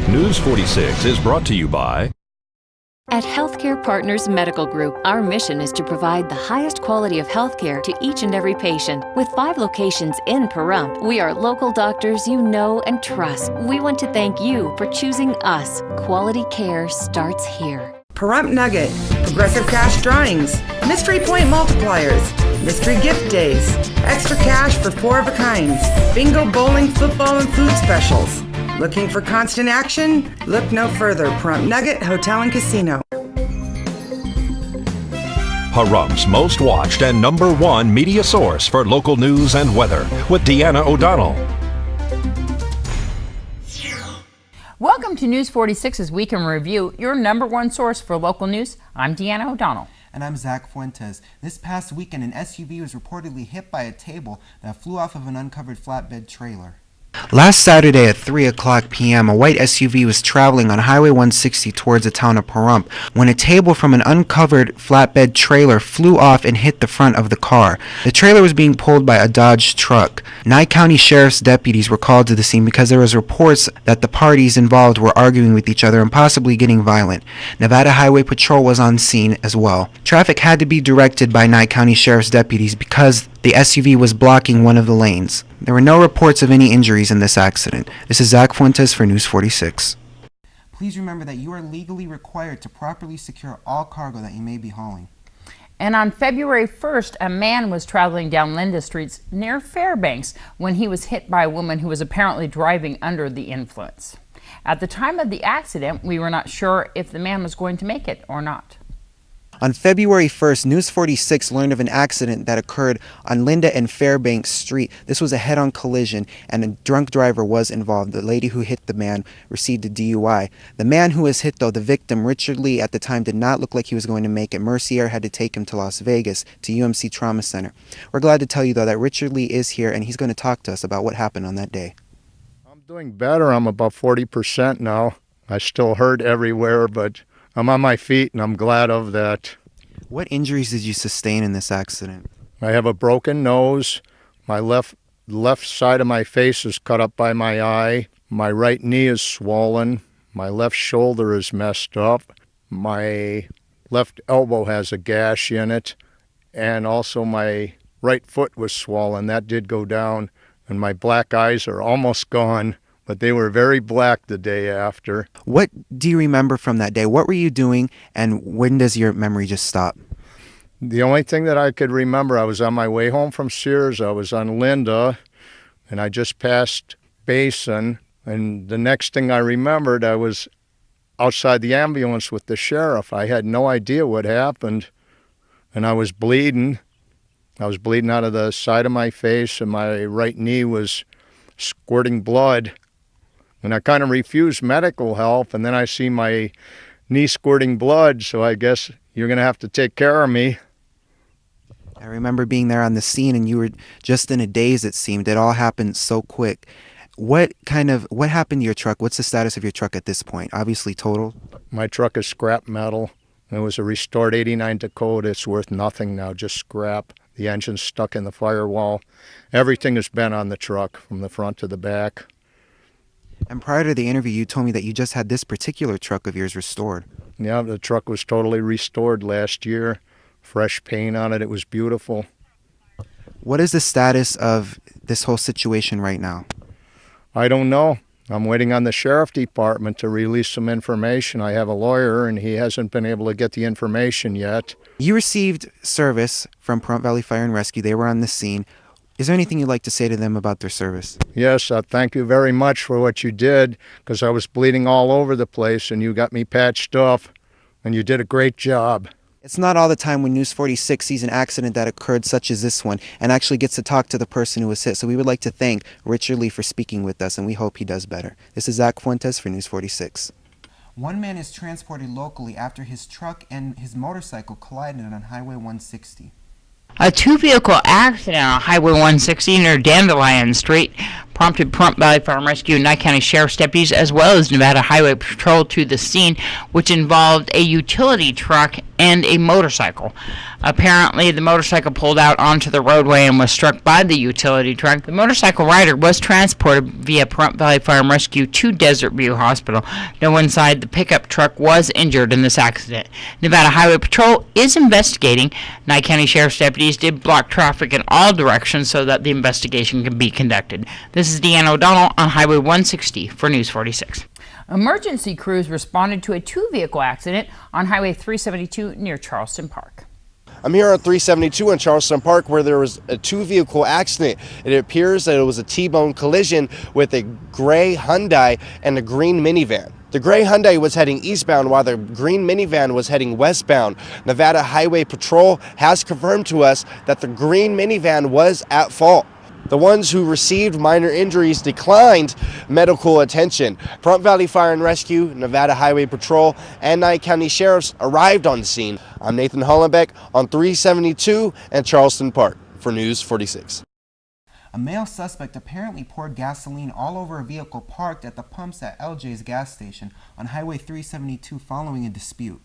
News 46 is brought to you by At Healthcare Partners Medical Group, our mission is to provide the highest quality of healthcare to each and every patient. With 5 locations in Pahrump, we are local doctors you know and trust. We want to thank you for choosing us. Quality care starts here. Pahrump Nugget, Progressive Cash Drawings, Mystery Point Multipliers, Mystery Gift Days, Extra Cash for 4 of a kinds, Bingo, Bowling, Football, and Food Specials. Looking for constant action? Look no further. Pahrump Nugget Hotel and Casino. Pahrump's most watched and #1 media source for local news and weather with Deanna O'Donnell. Welcome to News 46's Week in Review, your #1 source for local news. I'm Deanna O'Donnell. And I'm Zach Fuentes. This past weekend, an SUV was reportedly hit by a table that flew off of an uncovered flatbed trailer. Last Saturday at 3:00 p.m., a white SUV was traveling on Highway 160 towards the town of Pahrump when a table from an uncovered flatbed trailer flew off and hit the front of the car. The trailer was being pulled by a Dodge truck. Nye County Sheriff's deputies were called to the scene because there was reports that the parties involved were arguing with each other and possibly getting violent. Nevada Highway Patrol was on scene as well. Traffic had to be directed by Nye County Sheriff's deputies because the SUV was blocking one of the lanes. There were no reports of any injuries in this accident. This is Zach Fuentes for News 46. Please remember that you are legally required to properly secure all cargo that you may be hauling. And on February 1st, a man was traveling down Linda Streets near Fairbanks when he was hit by a woman who was apparently driving under the influence. At the time of the accident, we were not sure if the man was going to make it or not. On February 1st, News 46 learned of an accident that occurred on Linda and Fairbanks Street. This was a head-on collision, and a drunk driver was involved. The lady who hit the man received a DUI. The man who was hit, though, the victim, Richard Lee, at the time did not look like he was going to make it. Mercy Air had to take him to Las Vegas, to UMC Trauma Center. We're glad to tell you, though, that Richard Lee is here, and he's going to talk to us about what happened on that day. I'm doing better. I'm about 40% now. I still hurt everywhere, but I'm on my feet, and I'm glad of that. What injuries did you sustain in this accident? I have a broken nose. My left side of my face is cut up by my eye. My right knee is swollen. My left shoulder is messed up. My left elbow has a gash in it. And also my right foot was swollen. That did go down. And my black eyes are almost gone, but they were very black the day after. What do you remember from that day? What were you doing, and when does your memory just stop? The only thing that I could remember, I was on my way home from Sears. I was on Linda, and I just passed Basin. And the next thing I remembered, I was outside the ambulance with the sheriff. I had no idea what happened, and I was bleeding. I was bleeding out of the side of my face, and my right knee was squirting blood. And I kind of refused medical help, and then I see my knee squirting blood, so I guess you're going to have to take care of me. I remember being there on the scene, and you were just in a daze, it seemed. It all happened so quick. What happened to your truck? What's the status of your truck at this point? Obviously totaled? My truck is scrap metal. It was a restored 89 Dakota. It's worth nothing now, just scrap. The engine's stuck in the firewall. Everything has been on the truck from the front to the back. And prior to the interview, you told me that you just had this particular truck of yours restored. Yeah, the truck was totally restored last year. Fresh paint on it. It was beautiful. What is the status of this whole situation right now? I don't know. I'm waiting on the sheriff department to release some information. I have a lawyer, and he hasn't been able to get the information yet. You received service from Pahrump Valley Fire and Rescue. They were on the scene. Is there anything you'd like to say to them about their service? Yes, thank you very much for what you did, because I was bleeding all over the place, and you got me patched up, and you did a great job. It's not all the time when News 46 sees an accident that occurred such as this one and actually gets to talk to the person who was hit. So we would like to thank Richard Lee for speaking with us, and we hope he does better. This is Zach Fuentes for News 46. One man is transported locally after his truck and his motorcycle collided on Highway 160. A two-vehicle accident on Highway 160 near Dandelion Street prompted Pahrump Valley Fire and Rescue and Nye County Sheriff's deputies as well as Nevada Highway Patrol to the scene, which involved a utility truck and a motorcycle. Apparently, the motorcycle pulled out onto the roadway and was struck by the utility truck. The motorcycle rider was transported via Pahrump Valley Fire and Rescue to Desert View Hospital. No one inside the pickup truck was injured in this accident. Nevada Highway Patrol is investigating. Nye County Sheriff's deputies did block traffic in all directions so that the investigation can be conducted. This is Deanna O'Donnell on Highway 160 for News 46. Emergency crews responded to a two-vehicle accident on Highway 372 near Charleston Park. I'm here on 372 in Charleston Park where there was a two-vehicle accident. It appears that it was a T-bone collision with a gray Hyundai and a green minivan. The gray Hyundai was heading eastbound while the green minivan was heading westbound. Nevada Highway Patrol has confirmed to us that the green minivan was at fault. The ones who received minor injuries declined medical attention. Pahrump Valley Fire and Rescue, Nevada Highway Patrol, and Nye County Sheriffs arrived on scene. I'm Nathan Hollenbeck on 372 and Charleston Park for News 46. A male suspect apparently poured gasoline all over a vehicle parked at the pumps at LJ's gas station on Highway 372 following a dispute.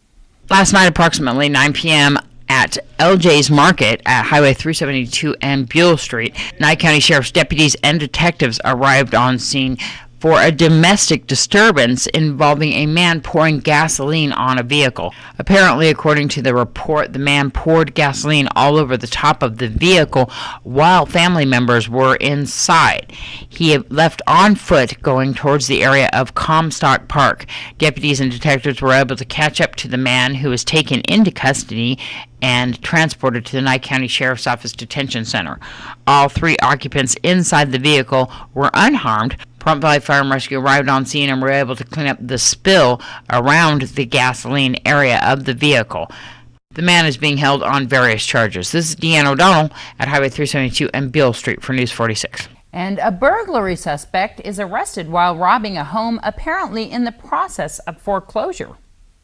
Last night, approximately 9 p.m., at LJ's Market at Highway 372 and Buell Street, Nye County Sheriff's deputies and detectives arrived on scene for a domestic disturbance involving a man pouring gasoline on a vehicle. Apparently, according to the report, the man poured gasoline all over the top of the vehicle while family members were inside. He left on foot going towards the area of Comstock Park. Deputies and detectives were able to catch up to the man, who was taken into custody and transported to the Nye County Sheriff's Office Detention Center. All three occupants inside the vehicle were unharmed. Pahrump Valley Fire and Rescue arrived on scene and were able to clean up the spill around the gasoline area of the vehicle. The man is being held on various charges. This is Deanna O'Donnell at Highway 372 and Beale Street for News 46. And a burglary suspect is arrested while robbing a home, apparently in the process of foreclosure.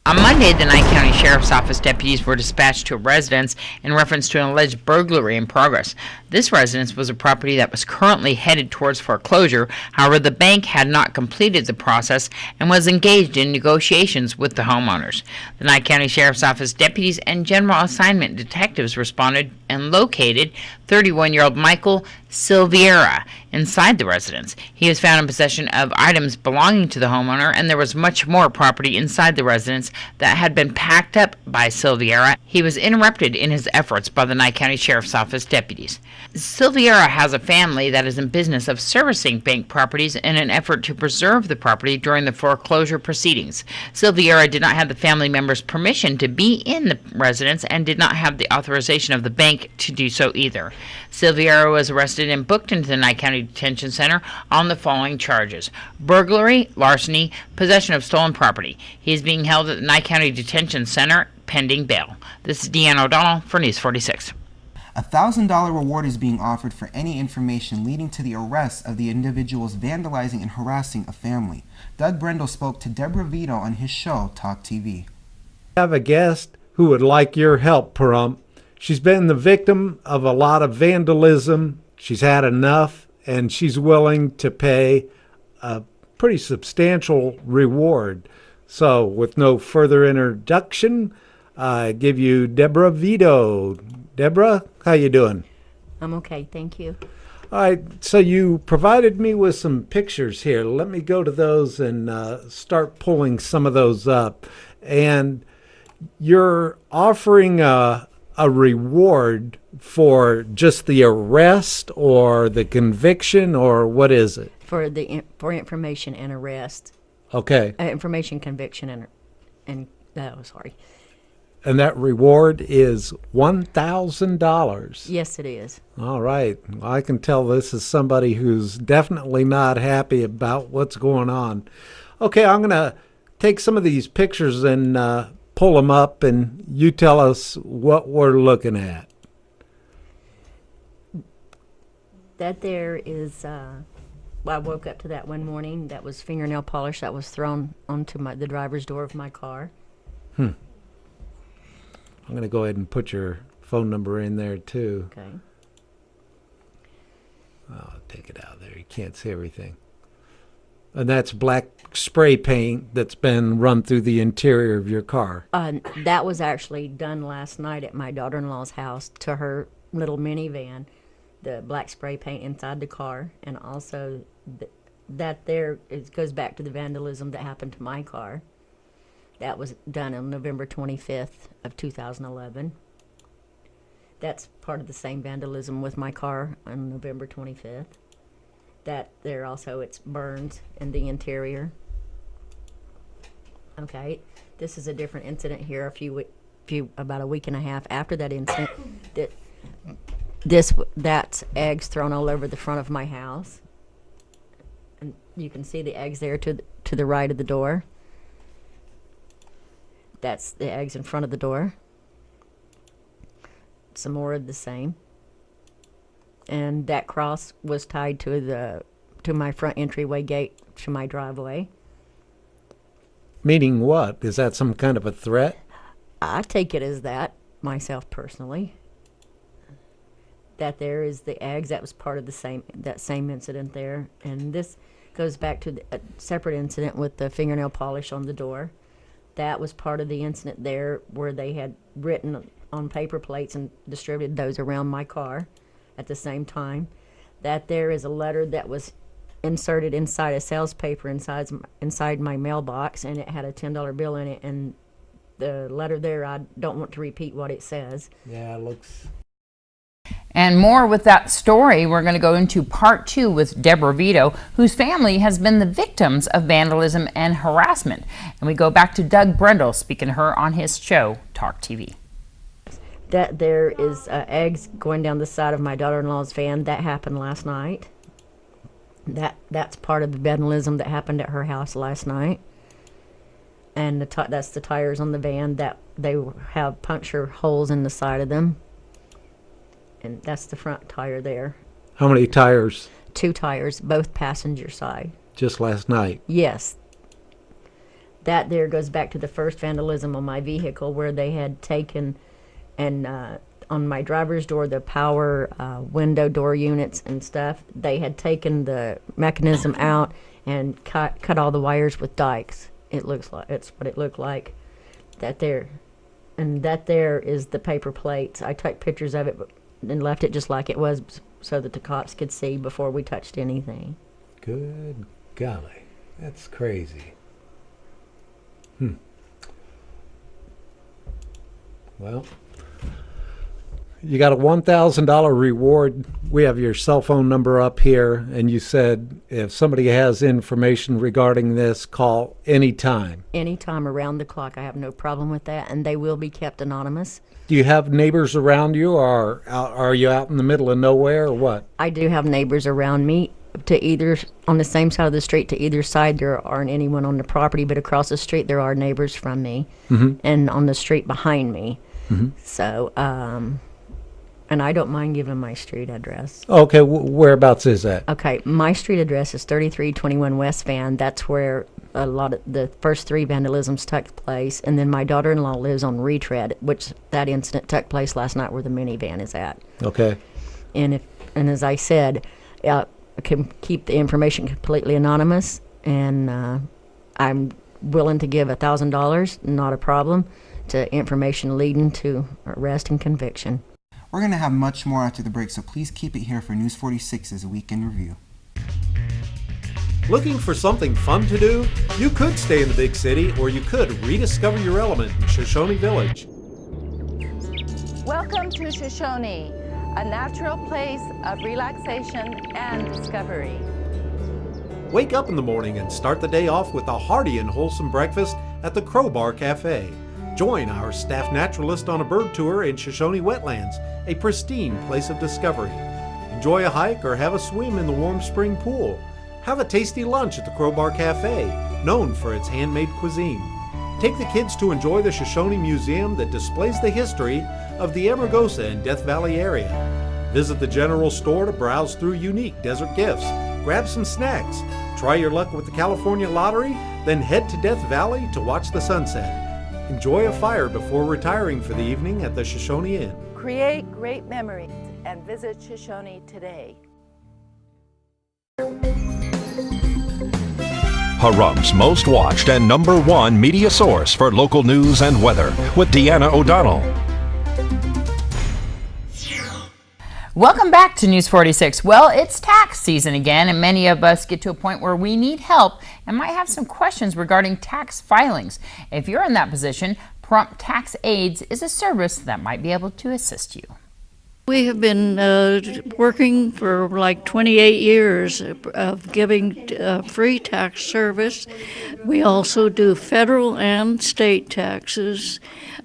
On Monday, the Nye County Sheriff's Office deputies were dispatched to a residence in reference to an alleged burglary in progress. This residence was a property that was currently headed towards foreclosure. However, the bank had not completed the process and was engaged in negotiations with the homeowners. The Nye County Sheriff's Office deputies and general assignment detectives responded and located 31-year-old Michael Silveira inside the residence. He was found in possession of items belonging to the homeowner, and there was much more property inside the residence that had been packed up by Silveira. He was interrupted in his efforts by the Nye County Sheriff's Office deputies. Silveira has a family that is in business of servicing bank properties in an effort to preserve the property during the foreclosure proceedings. Silveira did not have the family members' permission to be in the residence and did not have the authorization of the bank to do so either. Silveira was arrested and booked into the Nye County Detention Center on the following charges: burglary, larceny, possession of stolen property. He is being held at the Nye County Detention Center pending bail. This is Deanna O'Donnell for News 46. A $1,000 reward is being offered for any information leading to the arrest of the individuals vandalizing and harassing a family. Doug Brendel spoke to Deborah Vito on his show, Talk TV. I have a guest who would like your help, Pahrump. She's been the victim of a lot of vandalism. She's had enough, and she's willing to pay a pretty substantial reward. So, with no further introduction, I give you Deborah Vito. Deborah, how you doing? I'm okay, thank you. All right, so you provided me with some pictures here. Let me go to those and start pulling some of those up. And you're offering a reward for just the arrest or the conviction, or what is it? For information and arrest. Okay. Information, conviction, and sorry. And that reward is $1,000. Yes, it is. All right. Well, I can tell this is somebody who's definitely not happy about what's going on. Okay, I'm going to take some of these pictures and pull them up, and you tell us what we're looking at. That there is, I woke up to that one morning. That was fingernail polish that was thrown onto the driver's door of my car. I'm going to go ahead and put your phone number in there, too. Okay. I'll take it out there. You can't see everything. And that's black black spray paint that's been run through the interior of your car? That was actually done last night at my daughter-in-law's house to her little minivan, the black spray paint inside the car, and also it goes back to the vandalism that happened to my car. That was done on November 25th of 2011. That's part of the same vandalism with my car on November 25th. That there also, it's burns in the interior. Okay, this is a different incident here. About a week and a half after that incident, that's eggs thrown all over the front of my house, and you can see the eggs there to the right of the door. That's the eggs in front of the door. Some more of the same. And that cross was tied to my front entryway gate to my driveway. Meaning what? Is that some kind of a threat? I take it as that, myself personally. That there is the eggs, that was part of that same incident there. And this goes back to a separate incident with the fingernail polish on the door. That was part of the incident there where they had written on paper plates and distributed those around my car at the same time. That there is a letter that was inserted inside a sales paper inside my mailbox, and it had a $10 bill in it, and the letter there, I don't want to repeat what it says. Yeah, it looks... And more with that story. We're going to go into part 2 with Deborah Vito, whose family has been the victims of vandalism and harassment. And we go back to Doug Brendel speaking to her on his show, Talk TV. That there is eggs going down the side of my daughter-in-law's van. That happened last night. That's part of the vandalism that happened at her house last night. And that's the tires on the van that they have puncture holes in the side of them. And that's the front tire there. How many tires? 2 tires, both passenger side. Just last night? Yes. That there goes back to the first vandalism on my vehicle, where they had taken and on my driver's door, the power window door units and stuff, they had taken the mechanism out and cut all the wires with dikes. It's what it looked like. That there is the paper plates. I took pictures of it and left it just like it was so that the cops could see before we touched anything. Good golly, that's crazy. Well, you got a $1,000 reward. We have your cell phone number up here, and you said if somebody has information regarding this, call anytime. Anytime around the clock. I have no problem with that, and they will be kept anonymous. Do you have neighbors around you, or are you out in the middle of nowhere, or what? I do have neighbors around me, on the same side of the street. To either side, there aren't anyone on the property, but across the street there are neighbors from me, and on the street behind me. So, and I don't mind giving my street address. Okay, whereabouts is that? Okay, my street address is 3321 West Van. That's where a lot of the first 3 vandalisms took place, and then my daughter-in-law lives on Retread, which that incident took place last night where the minivan is at. Okay. And as I said, I can keep the information completely anonymous, and I'm willing to give $1,000, not a problem, to information leading to arrest and conviction. We're going to have much more after the break, so please keep it here for News 46's Weekend Review. Looking for something fun to do? You could stay in the big city, or you could rediscover your element in Shoshone Village. Welcome to Shoshone, a natural place of relaxation and discovery. Wake up in the morning and start the day off with a hearty and wholesome breakfast at the Crowbar Cafe. Join our staff naturalist on a bird tour in Shoshone Wetlands, a pristine place of discovery. Enjoy a hike or have a swim in the warm spring pool. Have a tasty lunch at the Crowbar Cafe, known for its handmade cuisine. Take the kids to enjoy the Shoshone Museum that displays the history of the Amargosa and Death Valley area. Visit the general store to browse through unique desert gifts. Grab some snacks. Try your luck with the California Lottery, then head to Death Valley to watch the sunset. Enjoy a fire before retiring for the evening at the Shoshone Inn. Create great memories and visit Shoshone today. Pahrum's most watched and #1 media source for local news and weather with Deanna O'Donnell. Welcome back to News 46. Well, it's tax season again, and many of us get to a point where we need help and might have some questions regarding tax filings. If you're in that position, Prompt Tax Aids is a service that might be able to assist you. We have been working for like 28 years of giving free tax service. We also do federal and state taxes,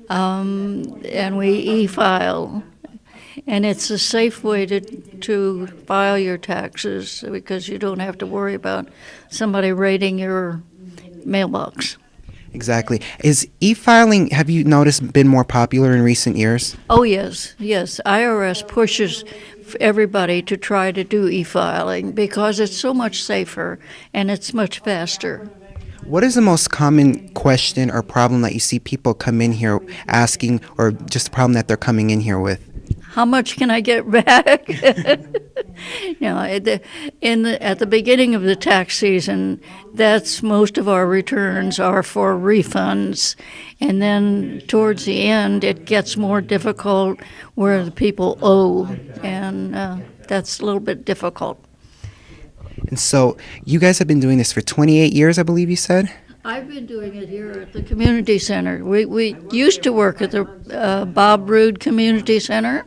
and we e-file. And it's a safe way to file your taxes because you don't have to worry about somebody raiding your mailbox. Exactly. Is e-filing, have you noticed, been more popular in recent years? Oh, yes. IRS pushes everybody to try to do e-filing because it's so much safer and it's much faster. What is the most common question or problem that you see people come in here asking, or just a problem that they're coming in here with? How much can I get back? No, at the beginning of the tax season, that's most of our returns are for refunds, and then towards the end, it gets more difficult where the people owe, and that's a little bit difficult. And so, you guys have been doing this for 28 years, I believe you said? I've been doing it here at the community center. We used to work at the Bob Roode Community Center.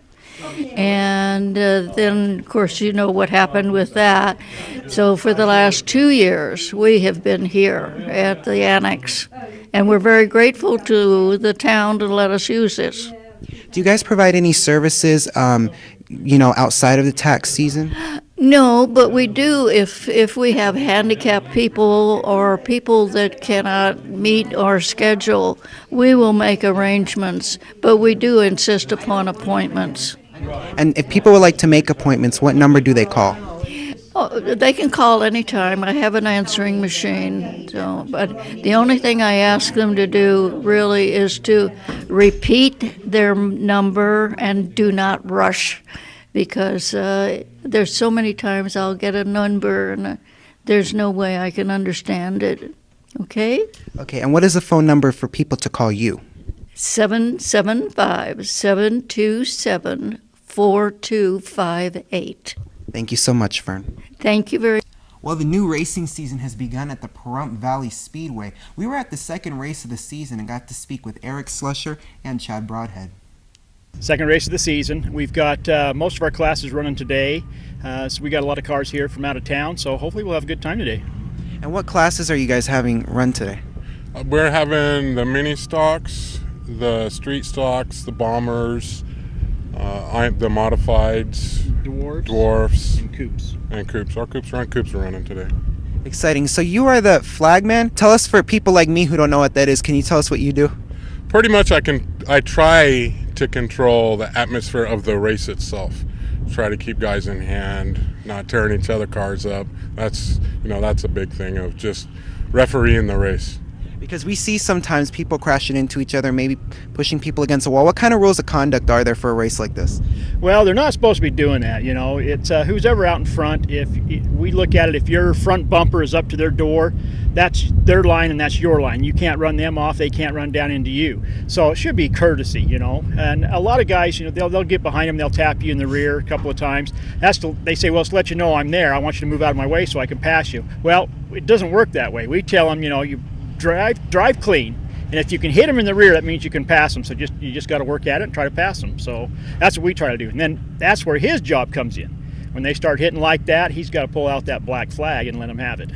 And then, of course, you know what happened with that. So for the last 2 years, we have been here at the annex. And we're very grateful to the town to let us use this. Do you guys provide any services, outside of the tax season? No, but we do if we have handicapped people or people that cannot meet our schedule, we will make arrangements, but we do insist upon appointments. And if people would like to make appointments, what number do they call? Oh, they can call anytime. I have an answering machine. But the only thing I ask them to do really is to repeat their number and do not rush, because there's so many times I'll get a number and there's no way I can understand it. Okay? Okay, and what is the phone number for people to call you? 775-727-4258. Thank you so much, Fern. Thank you very much. Well, the new racing season has begun at the Pahrump Valley Speedway. We were at the second race of the season and got to speak with Eric Slusher and Chad Broadhead. Second race of the season. We've got most of our classes running today, so we got a lot of cars here from out of town, so hopefully we'll have a good time today. And what classes are you guys having run today? We're having the mini stocks, the street stocks, the bombers, the modifieds, dwarfs, and coupes. Our coupes are running today. Exciting. So you are the flagman. Tell us, for people like me who don't know what that is, can you tell us what you do? Pretty much I try to control the atmosphere of the race itself. Try to keep guys in hand, not tearing each other cars up. That's a big thing of just refereeing the race. Because we see sometimes people crashing into each other, maybe pushing people against a wall. What kind of rules of conduct are there for a race like this? Well, they're not supposed to be doing that, It's who's ever out in front. If we look at it, if your front bumper is up to their door, that's their line and that's your line. You can't run them off. They can't run down into you. So it should be courtesy, And a lot of guys, they'll get behind them. They'll tap you in the rear a couple of times. They say, well, to let you know I'm there. I want you to move out of my way so I can pass you. Well, it doesn't work that way. We tell them, you drive clean, and if you can hit them in the rear, that means you can pass them. So you just got to work at it and try to pass them. So that's what we try to do, and then that's where his job comes in. When they start hitting like that, he's got to pull out that black flag and let them have it.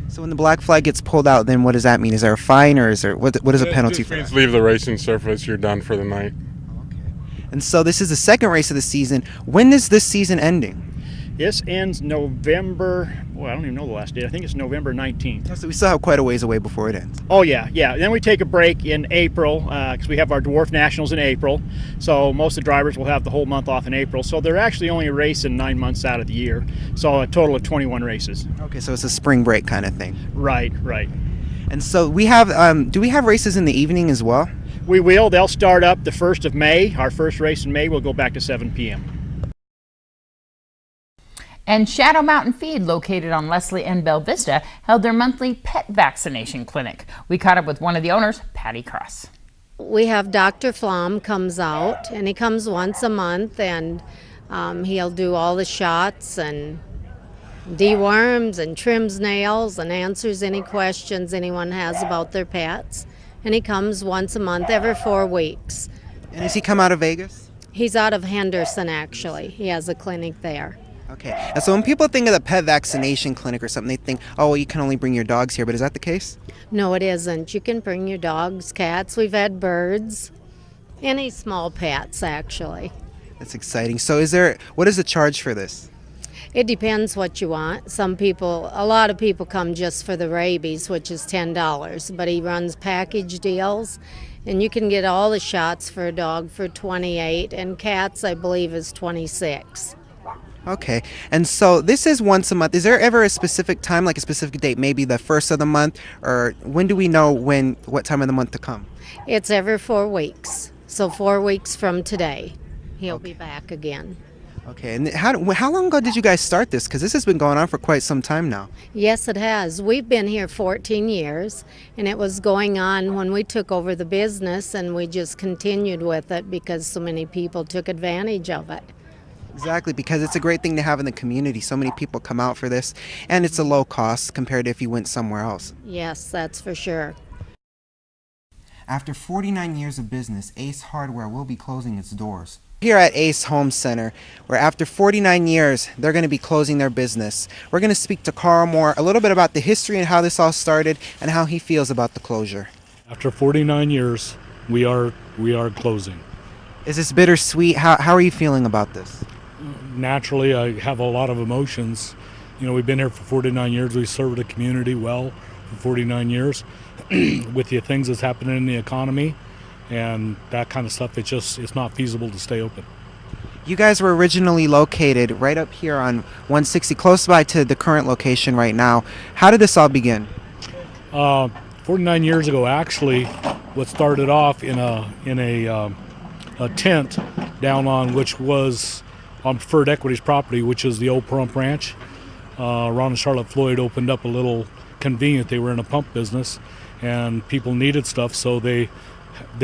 So when the black flag gets pulled out, then what does that mean? Is there a fine, or is there what is a penalty for that? Leave the racing surface. You're done for the night. Okay. And so this is the second race of the season. When is this season ending? This ends November, I don't even know the last date. I think it's November 19th. So we still have quite a ways away before it ends. Oh, yeah. Then we take a break in April because we have our Dwarf Nationals in April. So most of the drivers will have the whole month off in April. So they're actually only racing 9 months out of the year. So a total of 21 races. Okay, so it's a spring break kind of thing. Right. And so we have, do we have races in the evening as well? We will. They'll start up the 1st of May. Our first race in May will go back to 7 p.m. And Shadow Mountain Feed, located on Leslie and Bella Vista, held their monthly pet vaccination clinic. We caught up with one of the owners, Patty Cross. We have Dr. Flom comes out, and he comes once a month, and he'll do all the shots and deworms and trims nails and answers any questions anyone has about their pets. And he comes once a month, every 4 weeks. And does he come out of Vegas? He's out of Henderson, actually. He has a clinic there. Okay. And so when people think of the pet vaccination clinic or something, they think, oh, well, you can only bring your dogs here. But is that the case? No, it isn't. You can bring your dogs, cats. We've had birds. Any small pets, actually. That's exciting. So what is the charge for this? It depends what you want. A lot of people come just for the rabies, which is $10, but he runs package deals, and you can get all the shots for a dog for $28, and cats, I believe, is $26. Okay. And so this is once a month. Is there ever a specific time, like a specific date, maybe the first of the month, or when do we know what time of the month to come? It's every 4 weeks. So 4 weeks from today, he'll be back again. Okay. And how long ago did you guys start this? Because this has been going on for quite some time now. Yes, it has. We've been here 14 years, and it was going on when we took over the business, and we just continued with it because so many people took advantage of it. Exactly, because it's a great thing to have in the community. So many people come out for this, and it's a low cost compared to if you went somewhere else. Yes, that's for sure. After 49 years of business, Ace Hardware will be closing its doors. Here at Ace Home Center, where after 49 years, they're going to be closing their business. We're going to speak to Carl Moore a little bit about the history and how this all started and how he feels about the closure. After 49 years, we are closing. Is this bittersweet? How are you feeling about this? Naturally, I have a lot of emotions. You know, we've been here for 49 years. We served the community well for 49 years. With the things that's happening in the economy and that kind of stuff, it's not feasible to stay open. You guys were originally located right up here on 160, close by to the current location right now. How did this all begin? 49 years ago, actually, what started off in a tent down on which was on Preferred Equities property, which is the old Pahrump Ranch. Ron and Charlotte Floyd opened up a little convenient. They were in a pump business, and people needed stuff, so they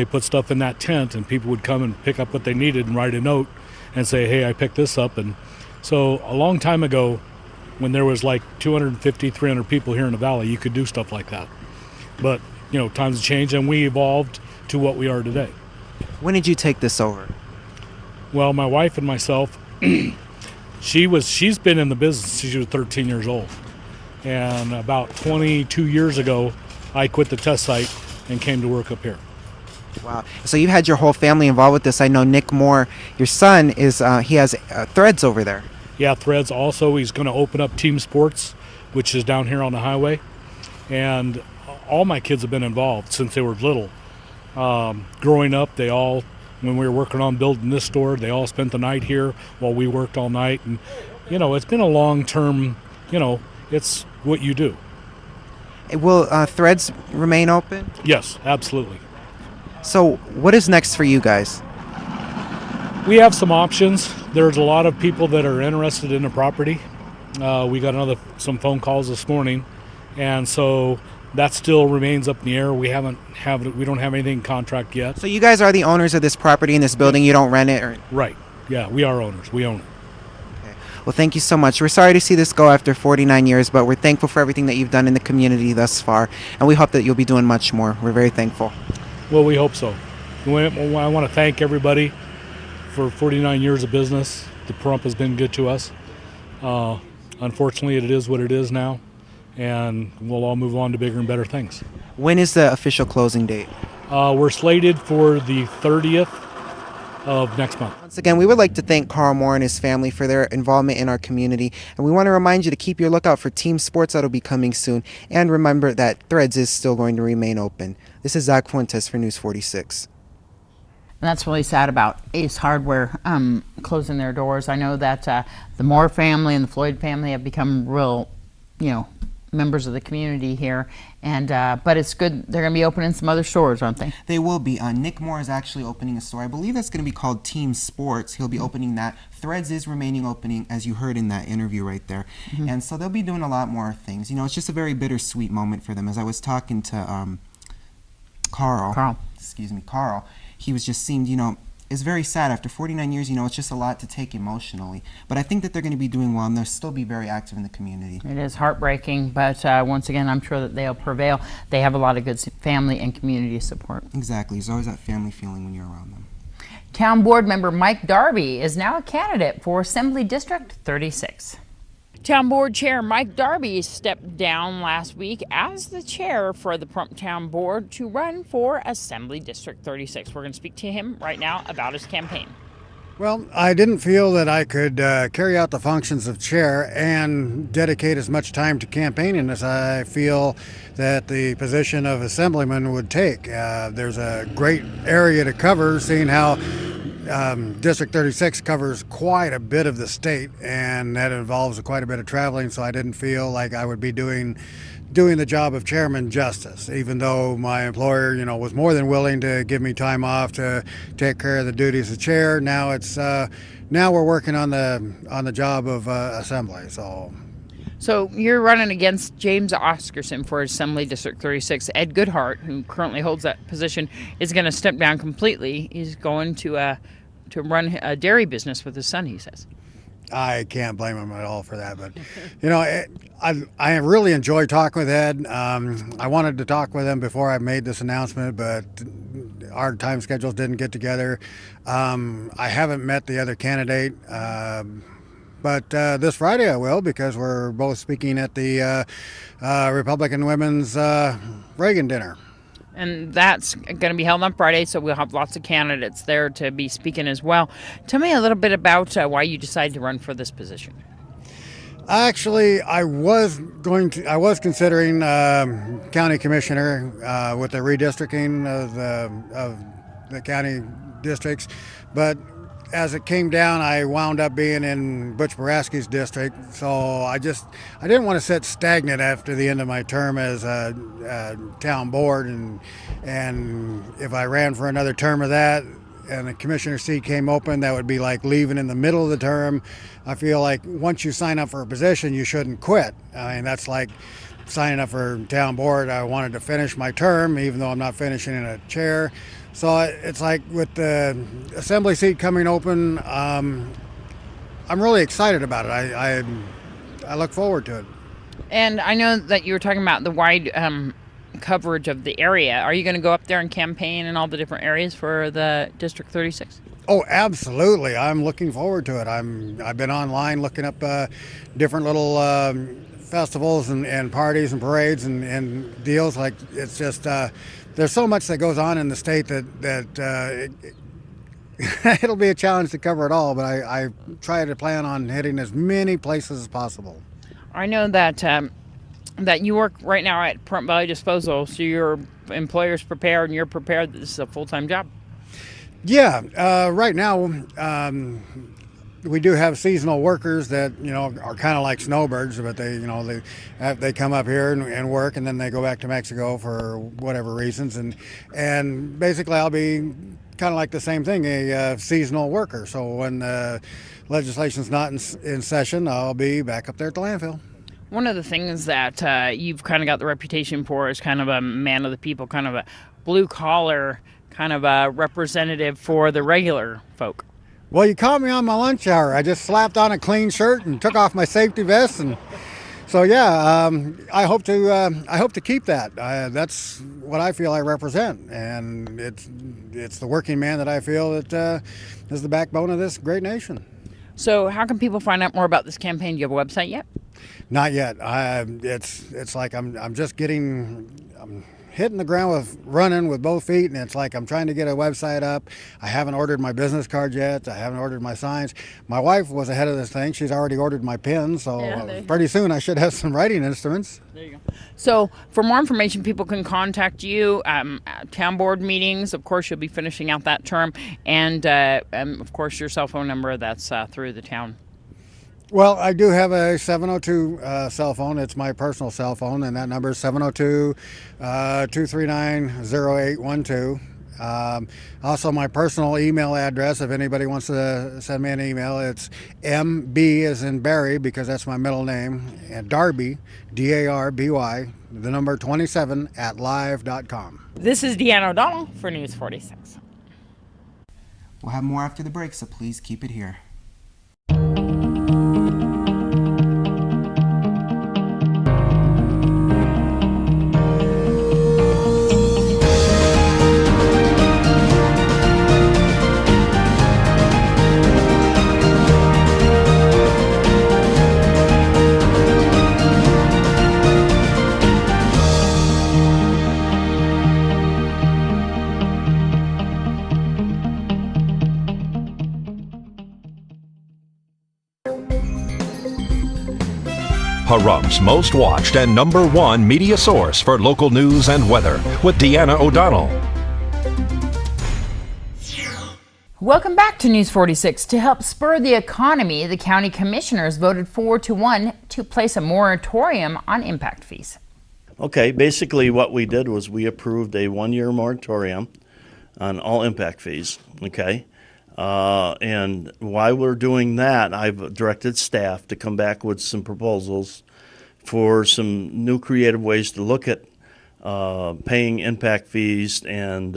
put stuff in that tent, and people would come and pick up what they needed and write a note and say, hey, I picked this up. And so a long time ago, when there was like 250, 300 people here in the valley, you could do stuff like that. But, you know, times have changed, and we evolved to what we are today. When did you take this over? Well, my wife and myself, she's been in the business since she was 13 years old. And about 22 years ago, I quit the test site and came to work up here. Wow. So you've had your whole family involved with this. I know Nick Moore, your son, he has Threads over there. Yeah, Threads also. He's going to open up Team Sports, which is down here on the highway. And all my kids have been involved since they were little. Growing up, when we were working on building this store, they all spent the night here while we worked all night. And, you know, it's been a long-term, you know, it's what you do. Will Threads remain open? Yes, absolutely. So what is next for you guys? We have some options. There's a lot of people that are interested in the property. We got some phone calls this morning, and so that still remains up in the air. We don't have anything in contract yet. So you guys are the owners of this property in this building. You don't rent it, or? Right. Yeah, we are owners. We own it. Well, thank you so much. We're sorry to see this go after 49 years, but we're thankful for everything that you've done in the community thus far, and we hope that you'll be doing much more. We're very thankful. Well, we hope so. I want to thank everybody for 49 years of business. The Pahrump has been good to us. Unfortunately, it is what it is now, and we'll all move on to bigger and better things. When is the official closing date? We're slated for the 30th of next month. Once again, we would like to thank Carl Moore and his family for their involvement in our community, and we want to remind you to keep your lookout for Team Sports that'll be coming soon, and remember that Threads is still going to remain open. This is Zach Fuentes for News 46. And that's really sad about Ace Hardware closing their doors. I know that the Moore family and the Floyd family have become real, members of the community here. And but it's good. They're going to be opening some other stores, aren't they? They will be. Nick Moore is actually opening a store. I believe that's going to be called Team Sports. He'll be opening that. Threads is remaining opening, as you heard in that interview right there. And so they'll be doing a lot more things. You know, it's just a very bittersweet moment for them. As I was talking to Carl, he was just seemed, you know, it's very sad. After 49 years, you know, it's just a lot to take emotionally. But I think that they're going to be doing well, and they'll still be very active in the community. It is heartbreaking, but once again, I'm sure that they'll prevail. They have a lot of good family and community support. Exactly. There's always that family feeling when you're around them. Town Board member Mike Darby is now a candidate for Assembly District 36. Town Board Chair Mike Darby stepped down last week as the chair for the Pahrump Town Board to run for Assembly District 36. We're going to speak to him right now about his campaign. Well, I didn't feel that I could carry out the functions of chair and dedicate as much time to campaigning as I feel that the position of assemblyman would take. There's a great area to cover, seeing how District 36 covers quite a bit of the state, and that involves quite a bit of traveling, so I didn't feel like I would be doing the job of chairman justice, even though my employer, you know, was more than willing to give me time off to take care of the duties of chair. Now it's now we're working on the job of assembly. So you're running against James Oscarson for Assembly District 36. Ed Goodhart, who currently holds that position, is going to step down completely. He's going to run a dairy business with his son, he says. I can't blame him at all for that, but you know, I really enjoy talking with Ed. I wanted to talk with him before I made this announcement, but our time schedules didn't get together. I haven't met the other candidate. But this Friday I will, because we're both speaking at the Republican Women's Reagan Dinner. And that's going to be held on Friday, so we'll have lots of candidates there to be speaking as well. Tell me a little bit about why you decided to run for this position. Actually, I was considering county commissioner with the redistricting of the county districts, but as it came down, I wound up being in Butch Boraski's district, so I didn't want to sit stagnant after the end of my term as a town board, and if I ran for another term of that and the commissioner seat came open, that would be like leaving in the middle of the term. I feel like once you sign up for a position, you shouldn't quit. I mean, that's like signing up for town board. I wanted to finish my term, even though I'm not finishing in a chair. So it's like with the assembly seat coming open, I'm really excited about it. I look forward to it. And I know that you were talking about the wide coverage of the area. Are you going to go up there and campaign in all the different areas for the District 36? Oh, absolutely. I'm looking forward to it. I've been online looking up different little festivals and parties and parades and deals. Like, it's just there's so much that goes on in the state that it'll be a challenge to cover it all, but I try to plan on hitting as many places as possible. I know that that you work right now at Pahrump Valley Disposal, so your employer's prepared and you're prepared that this is a full-time job. Yeah, right now we do have seasonal workers that, you know, are kind of like snowbirds, but they come up here and work, and then they go back to Mexico for whatever reasons, and basically I'll be kind of like the same thing, a seasonal worker. So when the legislation's not in session, I'll be back up there at the landfill. One of the things that you've kind of got the reputation for is kind of a man of the people, kind of a blue collar, kind of a representative for the regular folk. Well, you caught me on my lunch hour. I just slapped on a clean shirt and took off my safety vest, and so yeah, I hope to keep that. That's what I feel I represent, and it's the working man that I feel that is the backbone of this great nation. So, how can people find out more about this campaign? Do you have a website yet? Not yet. It's like I'm just hitting the ground with running with both feet, and it's like I'm trying to get a website up. I haven't ordered my business card yet. I haven't ordered my signs. My wife was ahead of this thing. She's already ordered my pins, so pretty soon I should have some writing instruments. There you go. So for more information, people can contact you at town board meetings. Of course, you'll be finishing out that term, and of course your cell phone number that's through the town. Well, I do have a 702 cell phone. It's my personal cell phone, and that number is 702-239-0812. Also, my personal email address, if anybody wants to send me an email, it's MB as in Barry, because that's my middle name, and Darby, D-A-R-B-Y, the number 27 at live.com. This is Deanna O'Donnell for News 46. We'll have more after the break, so please keep it here. Pahrumph's most watched and #1 media source for local news and weather with Deanna O'Donnell. Welcome back to News 46. To help spur the economy, the county commissioners voted 4-1 to place a moratorium on impact fees. Okay, basically what we did was we approved a 1-year moratorium on all impact fees, okay? And while we're doing that, I've directed staff to come back with some proposals for some new creative ways to look at paying impact fees and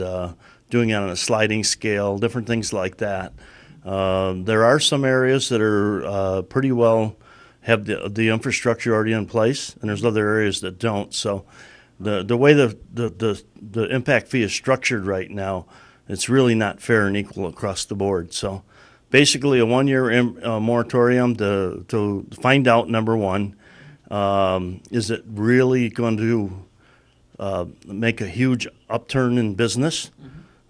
doing it on a sliding scale, different things like that. There are some areas that are pretty well have the infrastructure already in place, and there's other areas that don't. So the way the impact fee is structured right now, it's really not fair and equal across the board. So basically a 1-year moratorium to find out, number one, is it really going to make a huge upturn in business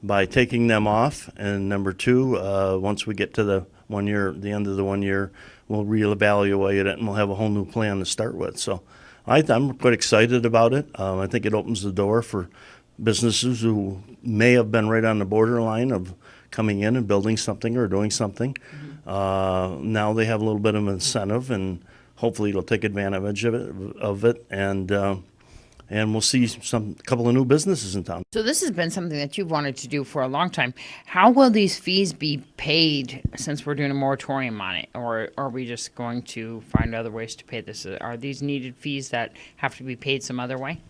by taking them off? And number two, once we get to the 1 year, the end of the 1 year, we'll reevaluate it and we'll have a whole new plan to start with. So I'm quite excited about it. I think it opens the door for businesses who may have been right on the borderline of coming in and building something or doing something. Now they have a little bit of incentive, and hopefully it'll take advantage of it, and we'll see a couple of new businesses in town. So this has been something that you've wanted to do for a long time. How will these fees be paid since we're doing a moratorium on it? Or are we just going to find other ways to pay this? Are these needed fees that have to be paid some other way?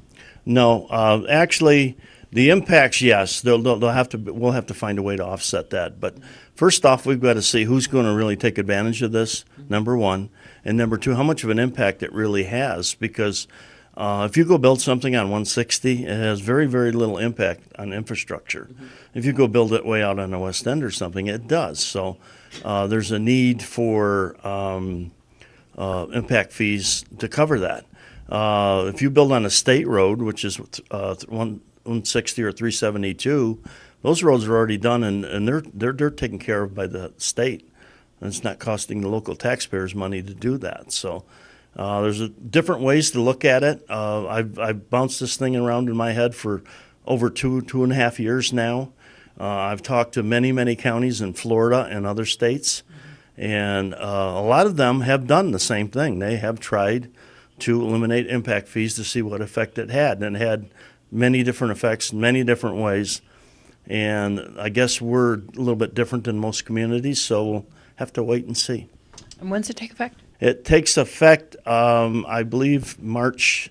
No, actually, the impacts, yes, we'll have to find a way to offset that. But first off, we've got to see who's going to really take advantage of this, number one, and number two, how much of an impact it really has. Because if you go build something on 160, it has very, very little impact on infrastructure. If you go build it way out on the West End or something, it does. So there's a need for impact fees to cover that. If you build on a state road, which is 160 or 372, those roads are already done, and they're taken care of by the state, and it's not costing the local taxpayers money to do that. So there's different ways to look at it. I've bounced this thing around in my head for over two and a half years now. I've talked to many counties in Florida and other states, and a lot of them have done the same thing. They have tried to eliminate impact fees to see what effect it had, and it had many different effects, many different ways. And I guess we're a little bit different than most communities, so we'll have to wait and see. And when's it take effect? It takes effect, I believe, March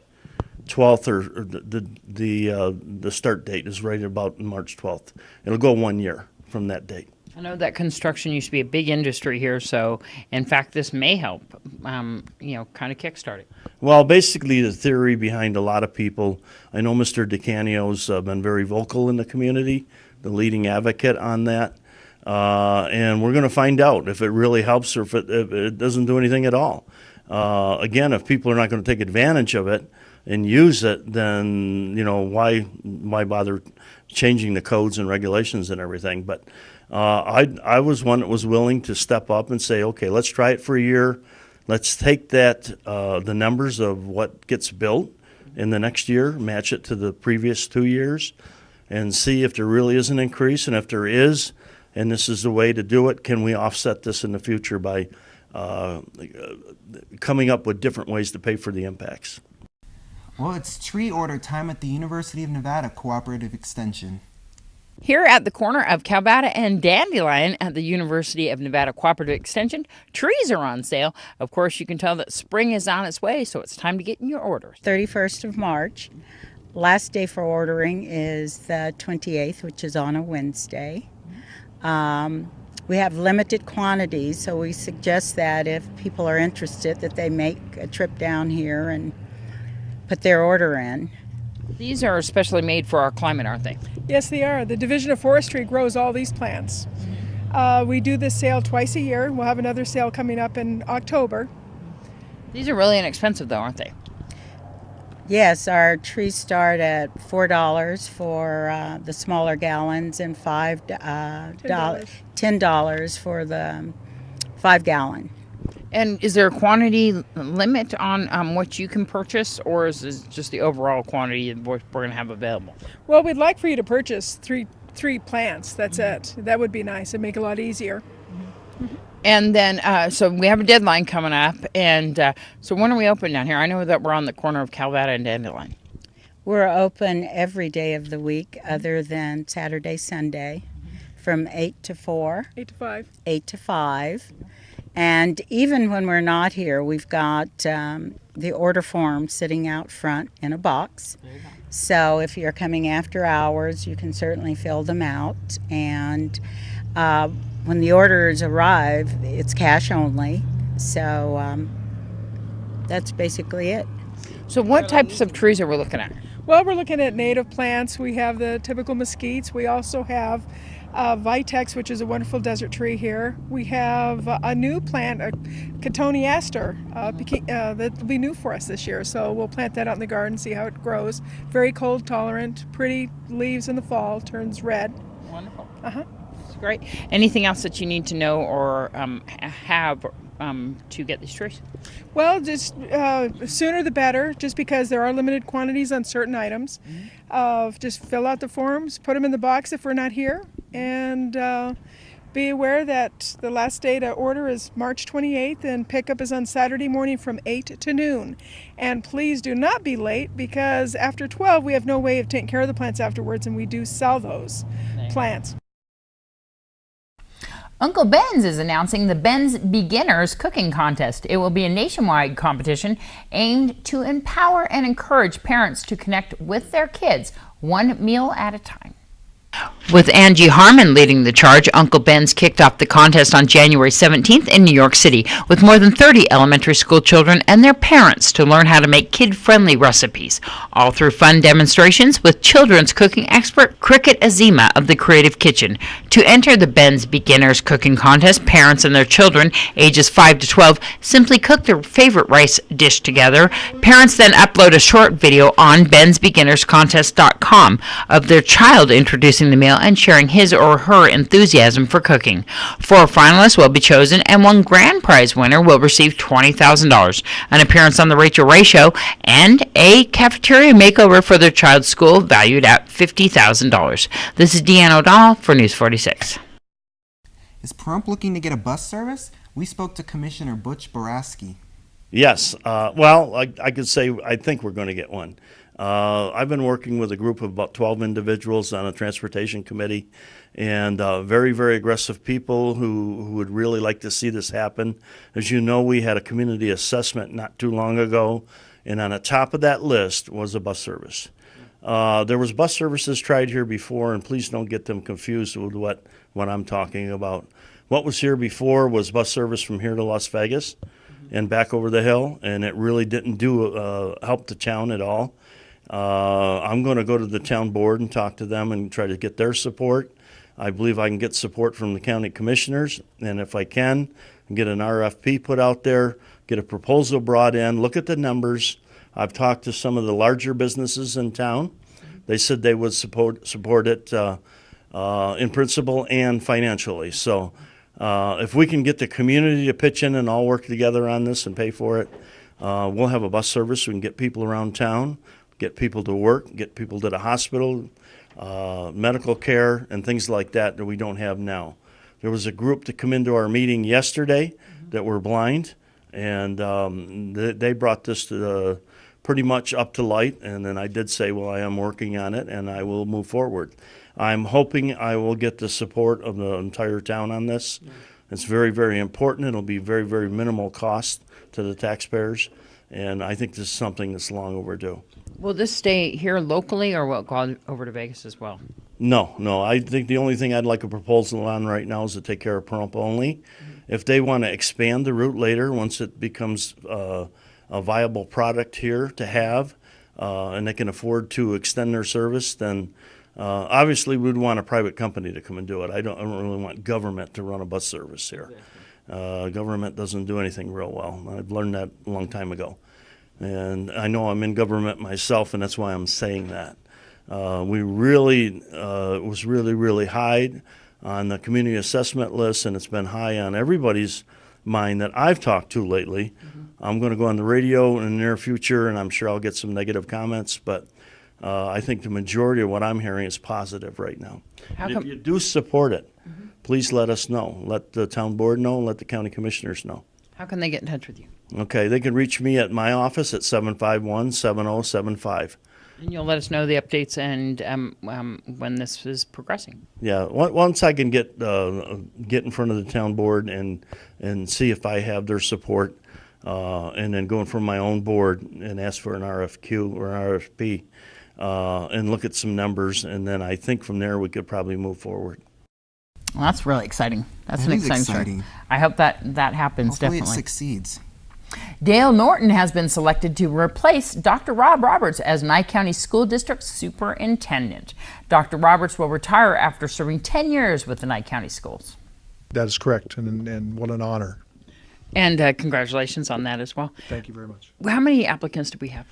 12th, or the start date is right about March 12th. It'll go 1 year from that date. I know that construction used to be a big industry here, so in fact this may help, kind of kickstart it. Well, basically the theory behind a lot of people, I know Mr. DeCanio's been very vocal in the community, the leading advocate on that, and we're going to find out if it really helps or if it doesn't do anything at all. Again, if people are not going to take advantage of it and use it, then why bother changing the codes and regulations and everything? But I was one that was willing to step up and say, okay, let's try it for a year. Let's take that the numbers of what gets built in the next year, match it to the previous 2 years, and see if there really is an increase. And if there is, and this is the way to do it, can we offset this in the future by coming up with different ways to pay for the impacts. Well, it's tree order time at the University of Nevada Cooperative Extension. Here at the corner of Calvada and Dandelion at the University of Nevada Cooperative Extension, trees are on sale. Of course, you can tell that spring is on its way, so it's time to get in your orders. 31st of March. Last day for ordering is the 28th, which is on a Wednesday. We have limited quantities, so we suggest that if people are interested that they make a trip down here and put their order in. These are especially made for our climate, aren't they? Yes, they are. The Division of Forestry grows all these plants. We do this sale twice a year. We'll have another sale coming up in October. These are really inexpensive, though, aren't they? Yes, our trees start at $4 for the smaller gallons and $10 for the 5-gallon. And is there a quantity limit on what you can purchase, or is this just the overall quantity we're going to have available? Well, we'd like for you to purchase three plants. That's it. That would be nice. It'd make it a lot easier. And then, so we have a deadline coming up, and so when are we open down here? I know that we're on the corner of Calvada and Dandelion. We're open every day of the week other than Saturday, Sunday, from 8 to 4. 8 to 5. 8 to 5. And even when we're not here, we've got the order form sitting out front in a box. So if you're coming after hours, you can certainly fill them out. And when the orders arrive, it's cash only. So that's basically it. So what types of trees are we looking at? Well, we're looking at native plants. We have the typical mesquites. We also have Vitex, which is a wonderful desert tree here. We have a new plant, a cotoneaster, that will be new for us this year. So we'll plant that out in the garden, see how it grows. Very cold tolerant, pretty leaves in the fall, turns red. Wonderful. Uh-huh. That's great. Anything else that you need to know or have to get these trees? Well, just sooner the better, just because there are limited quantities on certain items. Just fill out the forms, put them in the box if we're not here, and be aware that the last day to order is March 28th and pickup is on Saturday morning from 8 to noon. And please do not be late, because after 12 we have no way of taking care of the plants afterwards, and we do sell those plants. Uncle Ben's is announcing the Ben's Beginners Cooking Contest. It will be a nationwide competition aimed to empower and encourage parents to connect with their kids one meal at a time. With Angie Harmon leading the charge, Uncle Ben's kicked off the contest on January 17th in New York City with more than 30 elementary school children and their parents to learn how to make kid-friendly recipes, all through fun demonstrations with children's cooking expert Cricket Azima of the Creative Kitchen. To enter the Ben's Beginners Cooking Contest, parents and their children, ages 5 to 12, simply cook their favorite rice dish together. Parents then upload a short video on bensbeginnerscontest.com of their child introducing the meal and sharing his or her enthusiasm for cooking. 4 finalists will be chosen, and one grand prize winner will receive $20,000, an appearance on The Rachel Ray Show, and a cafeteria makeover for their child's school valued at $50,000. This is Deanna O'Donnell for News 46. Is Pahrump looking to get a bus service? We spoke to Commissioner Butch Boraski. Yes. Well, I could say I think we're going to get one. I've been working with a group of about 12 individuals on a transportation committee, and very, very aggressive people who would really like to see this happen. As you know, we had a community assessment not too long ago, and on the top of that list was a bus service. There was bus services tried here before, and please don't get them confused with what I'm talking about. What was here before was bus service from here to Las Vegas and back over the hill, and it really didn't help the town at all. I'm going to go to the town board and talk to them and try to get their support. I believe I can get support from the county commissioners, and if I can, get an RFP put out there, get a proposal brought in, look at the numbers. I've talked to some of the larger businesses in town. They said they would support it in principle and financially. So if we can get the community to pitch in and all work together on this and pay for it, we'll have a bus service. We can get people around town, get people to work, get people to the hospital, medical care, and things like that we don't have now. There was a group to come into our meeting yesterday that were blind, and they brought this to pretty much up to light. And then I did say, well, I am working on it, and I will move forward. I'm hoping I will get the support of the entire town on this. It's very, very important. It'll be very, very minimal cost to the taxpayers, and I think this is something that's long overdue. Will this stay here locally, or will it go over to Vegas as well? No. I think the only thing I'd like a proposal on right now is to take care of Pahrump only. If they want to expand the route later, once it becomes a viable product here to have, and they can afford to extend their service, then obviously we'd want a private company to come and do it. I don't really want government to run a bus service here. Government doesn't do anything real well. I've learned that a long time ago. And I know I'm in government myself, and that's why I'm saying that. We really, it was really, really high on the community assessment list, and it's been high on everybody's mind that I've talked to lately. I'm going to go on the radio in the near future, and I'm sure I'll get some negative comments, but I think the majority of what I'm hearing is positive right now. If you do support it, please let us know. Let the town board know, let the county commissioners know. How can they get in touch with you? Okay, they can reach me at my office at 751-7075. And you'll let us know the updates and when this is progressing. Yeah, once I can get in front of the town board and see if I have their support, and then go in front of my own board and ask for an RFQ or an RFP, and look at some numbers, and then I think from there we could probably move forward. Well, that's really exciting. That's That an is exciting exciting. story. I hope that happens. Hopefully definitely. it succeeds. Dale Norton has been selected to replace Dr. Rob Roberts as Nye County School District Superintendent. Dr. Roberts will retire after serving 10 years with the Nye County Schools. That is correct, and what an honor. And congratulations on that as well. Thank you very much. How many applicants do we have?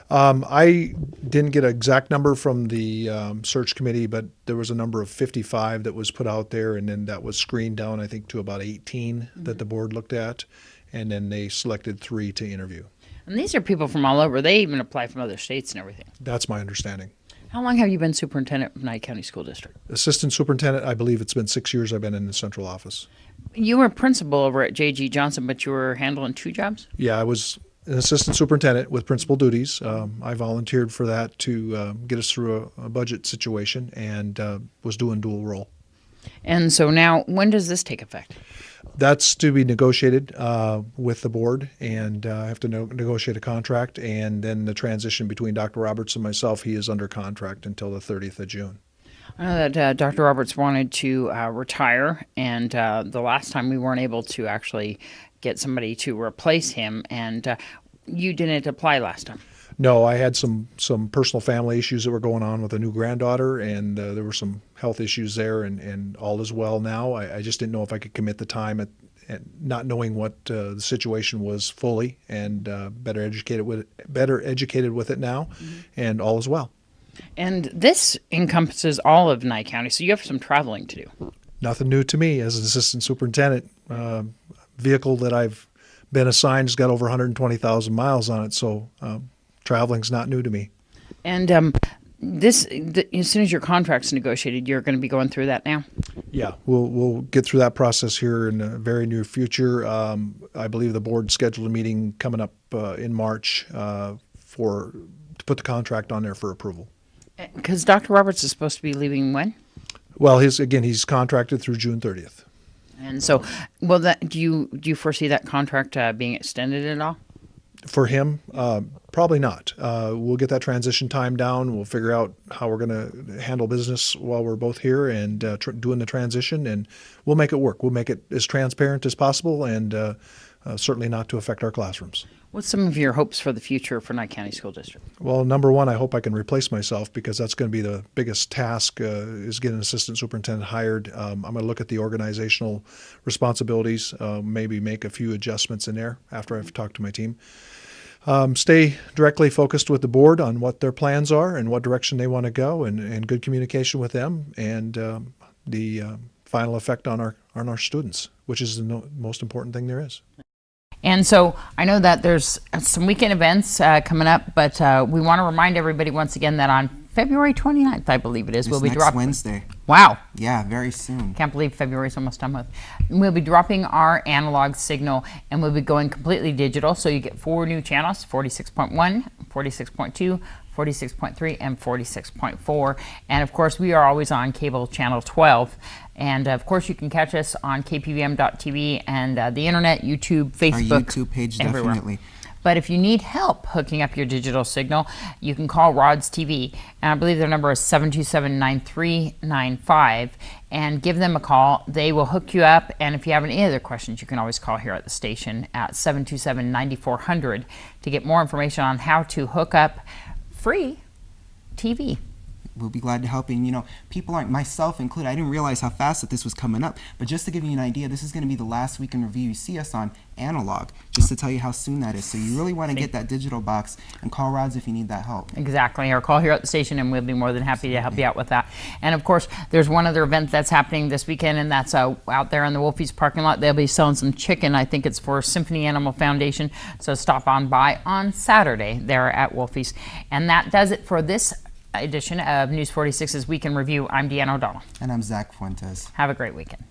I didn't get an exact number from the search committee, but there was a number of 55 that was put out there, and then that was screened down, I think, to about 18 that the board looked at, and then they selected 3 to interview. And these are people from all over. They even apply from other states and everything. That's my understanding. How long have you been superintendent of Nye County School District? Assistant superintendent, I believe it's been 6 years I've been in the central office. You were principal over at J.G. Johnson, but you were handling 2 jobs? Yeah, I was an assistant superintendent with principal duties. I volunteered for that to get us through a budget situation, and was doing dual role. And so now, when does this take effect? That's to be negotiated with the board, and I have to negotiate a contract, and then the transition between Dr. Roberts and myself, he is under contract until the 30th of June. I know that Dr. Roberts wanted to retire, and the last time we weren't able to actually get somebody to replace him, and you didn't apply last time. No, I had some personal family issues that were going on with a new granddaughter, and there were some health issues there, and all is well now. I just didn't know if I could commit the time at not knowing what the situation was fully, and better educated with it now, and all is well. And this encompasses all of Nye County, so you have some traveling to do. Nothing new to me as an assistant superintendent. Vehicle that I've been assigned has got over 120,000 miles on it, so traveling's not new to me. And as soon as your contract's negotiated, you're going to be going through that now? Yeah, we'll get through that process here in the very near future. I believe the board scheduled a meeting coming up in March to put the contract on there for approval. Because Dr. Roberts is supposed to be leaving when? Well, he's contracted through June 30th. And so, do you foresee that contract being extended at all? For him, probably not. We'll get that transition time down. We'll figure out how we're going to handle business while we're both here and doing the transition, and we'll make it work. We'll make it as transparent as possible, and certainly not to affect our classrooms. What's some of your hopes for the future for Nye County School District? Well, number one, I hope I can replace myself, because that's going to be the biggest task, is getting an assistant superintendent hired. I'm going to look at the organizational responsibilities, maybe make a few adjustments in there after I've talked to my team. Stay directly focused with the board on what their plans are and what direction they want to go, and good communication with them, and the final effect on our students, which is the most important thing there is. And so I know that there's some weekend events coming up, but we want to remind everybody once again that on February 29th, I believe it is, we'll be dropping. Wow. Yeah, very soon. Can't believe February's almost done with. We'll be dropping our analog signal and we'll be going completely digital. So you get 4 new channels, 46.1, 46.2, 46.3, and 46.4. And of course, we are always on cable channel 12. And of course, you can catch us on KPVM.TV and the internet, YouTube, Facebook. Our YouTube page, everywhere. definitely. But if you need help hooking up your digital signal, you can call Rod's TV. And I believe their number is 727-9395. And give them a call. They will hook you up. And if you have any other questions, you can always call here at the station at 727-9400 to get more information on how to hook up free TV. We'll be glad to help. And you know, people aren't, myself included, I didn't realize how fast that this was coming up. But just to give you an idea, this is going to be the last week in review you see us on analog, just to tell you how soon that is. So you really want to get that digital box and call Rods if you need that help. Exactly, or call here at the station and we'll be more than happy to help you out with that. And of course, there's one other event that's happening this weekend, and that's out there in the Wolfie's parking lot. They'll be selling some chicken. I think it's for Symphony Animal Foundation. So stop on by on Saturday there at Wolfie's. And that does it for this edition of News 46's Week in Review. I'm Deanna O'Donnell. And I'm Zach Fuentes. Have a great weekend.